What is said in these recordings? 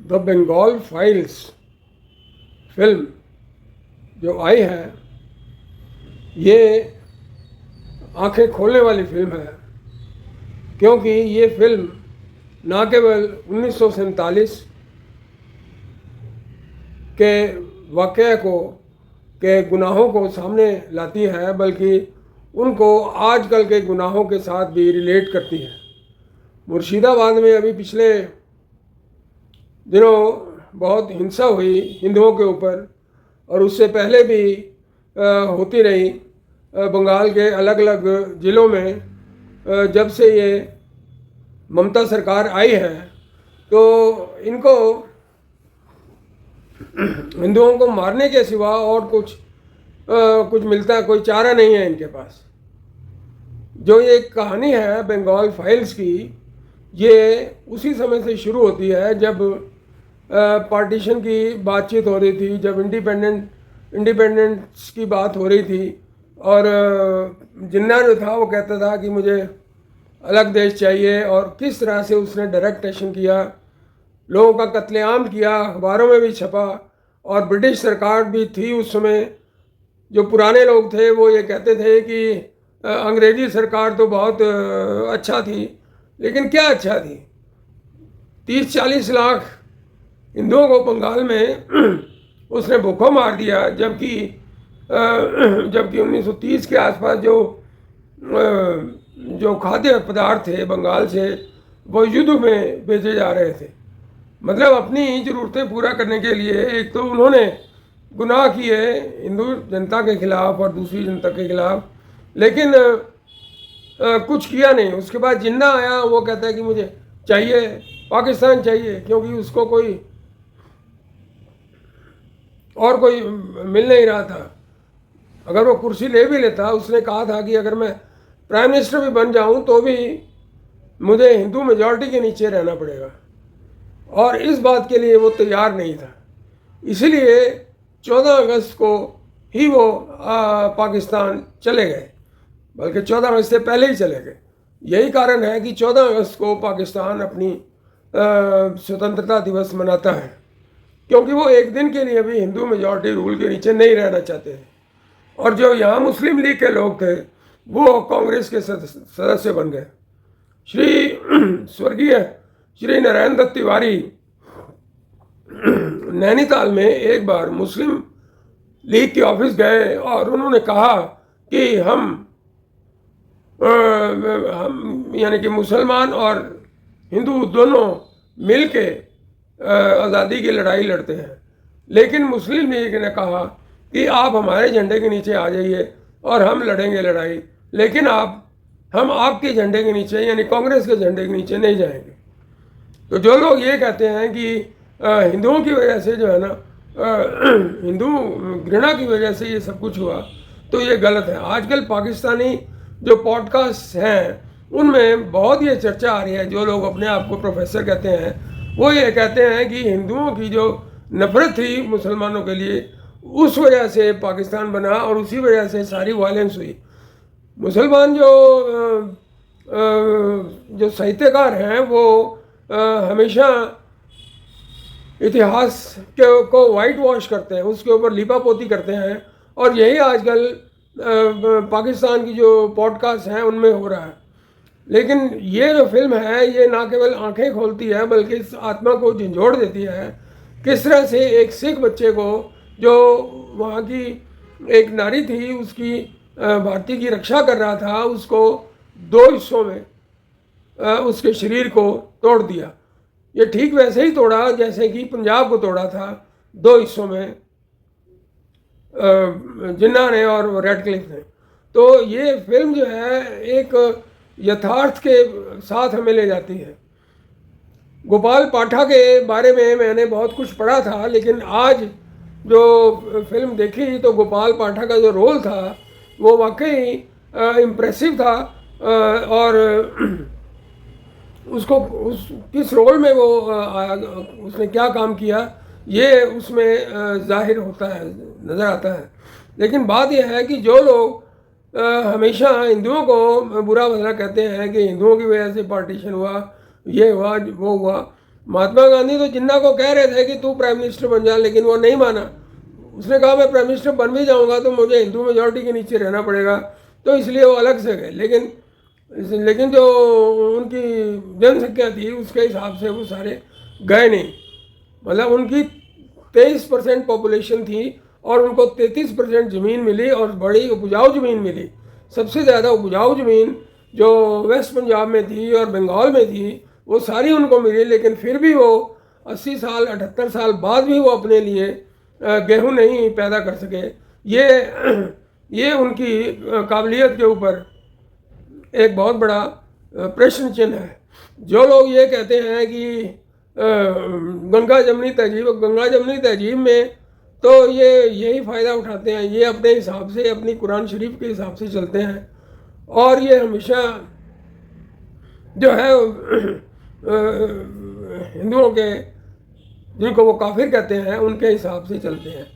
The Bengal files film जो आई है, ये आंखें खोलने वाली फिल्म है, क्योंकि ये फिल्म न केवल 1947 के वाक़ये को के गुनाहों को सामने लाती है, बल्कि उनको आजकल के गुनाहों के साथ भी रिलेट करती है। मुर्शिदाबाद में अभी पिछले दिनों बहुत हिंसा हुई हिंदुओं के ऊपर, और उससे पहले भी होती रही बंगाल के अलग अलग ज़िलों में। जब से ये ममता सरकार आई है, तो इनको हिंदुओं को मारने के सिवा और कुछ मिलता, कोई चारा नहीं है इनके पास। जो ये कहानी है बंगाल फाइल्स की, ये उसी समय से शुरू होती है जब पार्टीशन की बातचीत हो रही थी, जब इंडिपेंडेंस की बात हो रही थी, और जिन्ना जो था वो कहता था कि मुझे अलग देश चाहिए, और किस तरह से उसने डायरेक्ट एक्शन किया, लोगों का कत्लेआम किया, अखबारों में भी छपा। और ब्रिटिश सरकार भी थी उस समय। जो पुराने लोग थे वो ये कहते थे कि अंग्रेज़ी सरकार तो बहुत अच्छा थी, लेकिन क्या अच्छा थी? 30-40 लाख हिंदुओं को बंगाल में उसने भूखों मार दिया, जबकि 1930 के आसपास जो खाद्य पदार्थ थे बंगाल से, वो युद्ध में बेचे जा रहे थे। मतलब अपनी ज़रूरतें पूरा करने के लिए एक तो उन्होंने गुनाह किए हिंदू जनता के खिलाफ और दूसरी जनता के खिलाफ, लेकिन कुछ किया नहीं। उसके बाद जिन्ना आया, वो कहता है कि मुझे चाहिए, पाकिस्तान चाहिए, क्योंकि उसको कोई मिल नहीं रहा था। अगर वो कुर्सी ले भी लेता, उसने कहा था कि अगर मैं प्राइम मिनिस्टर भी बन जाऊं तो भी मुझे हिंदू मेजॉरिटी के नीचे रहना पड़ेगा, और इस बात के लिए वो तैयार नहीं था। इसलिए 14 अगस्त को ही वो पाकिस्तान चले गए, बल्कि 14 अगस्त से पहले ही चले गए। यही कारण है कि 14 अगस्त को पाकिस्तान अपनी स्वतंत्रता दिवस मनाता है, क्योंकि वो एक दिन के लिए भी हिंदू मेजॉरिटी रूल के नीचे नहीं रहना चाहते थे। और जो यहाँ मुस्लिम लीग के लोग थे, वो कांग्रेस के सदस्य बन गए। स्वर्गीय श्री नारायण दत्त तिवारी नैनीताल में एक बार मुस्लिम लीग के ऑफिस गए, और उन्होंने कहा कि हम यानी कि मुसलमान और हिंदू दोनों मिल के आज़ादी की लड़ाई लड़ते हैं, लेकिन मुस्लिम लीग ने कहा कि आप हमारे झंडे के नीचे आ जाइए और हम लड़ेंगे लड़ाई, लेकिन हम आपके झंडे के नीचे यानी कांग्रेस के झंडे के नीचे नहीं जाएंगे। तो जो लोग ये कहते हैं कि हिंदुओं की वजह से जो है ना, हिंदू घृणा की वजह से ये सब कुछ हुआ, तो ये गलत है। आजकल पाकिस्तानी जो पॉडकास्ट हैं, उनमें बहुत ये चर्चा आ रही है। जो लोग अपने आप को प्रोफेसर कहते हैं, वो ये कहते हैं कि हिंदुओं की जो नफरत थी मुसलमानों के लिए, उस वजह से पाकिस्तान बना, और उसी वजह से सारी वायलेंस हुई। मुसलमान जो साहित्यकार हैं, वो हमेशा इतिहास को वाइट वॉश करते हैं, उसके ऊपर लिपापोती करते हैं, और यही आजकल पाकिस्तान की जो पॉडकास्ट हैं उनमें हो रहा है। लेकिन ये जो फिल्म है, ये ना केवल आंखें खोलती है, बल्कि इस आत्मा को झंझोड़ देती है। किस तरह से एक सिख बच्चे को, जो वहाँ की एक नारी थी, उसकी भारती की रक्षा कर रहा था, उसको 2 हिस्सों में उसके शरीर को तोड़ दिया। ये ठीक वैसे ही तोड़ा जैसे कि पंजाब को तोड़ा था 2 हिस्सों में जिन्ना ने और रेडक्लिफ ने। तो ये फिल्म जो है एक यथार्थ के साथ हमें ले जाती है। गोपाल पाठक के बारे में मैंने बहुत कुछ पढ़ा था, लेकिन आज जो फिल्म देखी तो गोपाल पाठक का जो रोल था वो वाकई इम्प्रेसिव था, और उसको किस रोल में वो उसने क्या काम किया, ये उसमें जाहिर होता है, नज़र आता है। लेकिन बात यह है कि जो लोग हमेशा हिंदुओं को बुरा भला कहते हैं कि हिंदुओं की वजह से पार्टीशन हुआ, ये हुआ वो हुआ, महात्मा गांधी तो जिन्ना को कह रहे थे कि तू प्राइम मिनिस्टर बन जा, लेकिन वो नहीं माना। उसने कहा मैं प्राइम मिनिस्टर बन भी जाऊंगा तो मुझे हिंदू मेजॉरिटी के नीचे रहना पड़ेगा, तो इसलिए वो अलग से गए। लेकिन जो उनकी जनसंख्या थी उसके हिसाब से वो सारे गए नहीं। मतलब उनकी 23% पॉपुलेशन थी और उनको 33% ज़मीन मिली और बड़ी उपजाऊ ज़मीन मिली। सबसे ज़्यादा उपजाऊ ज़मीन जो वेस्ट पंजाब में थी और बंगाल में थी वो सारी उनको मिली, लेकिन फिर भी वो 80 साल 78 साल बाद भी वो अपने लिए गेहूं नहीं पैदा कर सके। ये उनकी काबिलियत के ऊपर एक बहुत बड़ा प्रश्न चिन्ह है। जो लोग ये कहते हैं कि गंगा जमनी तहजीब में तो ये यही फ़ायदा उठाते हैं, ये अपने हिसाब से अपनी कुरान शरीफ के हिसाब से चलते हैं और ये हमेशा जो है हिंदुओं के जिनको वो काफिर कहते हैं उनके हिसाब से चलते हैं।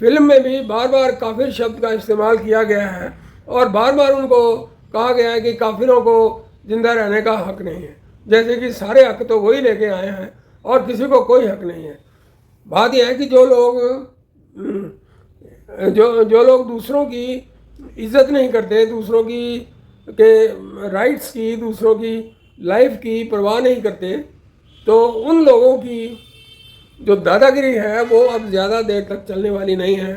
फिल्म में भी बार बार काफिर शब्द का इस्तेमाल किया गया है और बार बार उनको कहा गया है कि काफिरों को जिंदा रहने का हक नहीं है, जैसे कि सारे हक तो वही लेके आए हैं और किसी को कोई हक नहीं है। बात यह है कि जो लोग दूसरों की इज्जत नहीं करते, दूसरों की के राइट्स की, दूसरों की लाइफ की परवाह नहीं करते, तो उन लोगों की जो दादागिरी है वो अब ज़्यादा देर तक चलने वाली नहीं है।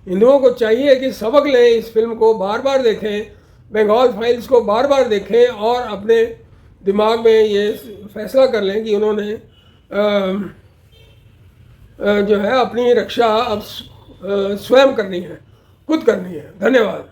हिंदुओं को चाहिए कि सबक लें, इस फिल्म को बार बार देखें, बंगाल फाइल्स को बार बार देखें और अपने दिमाग में ये फैसला कर लें कि उन्होंने जो है अपनी रक्षा अब स्वयं करनी है, खुद करनी है। धन्यवाद।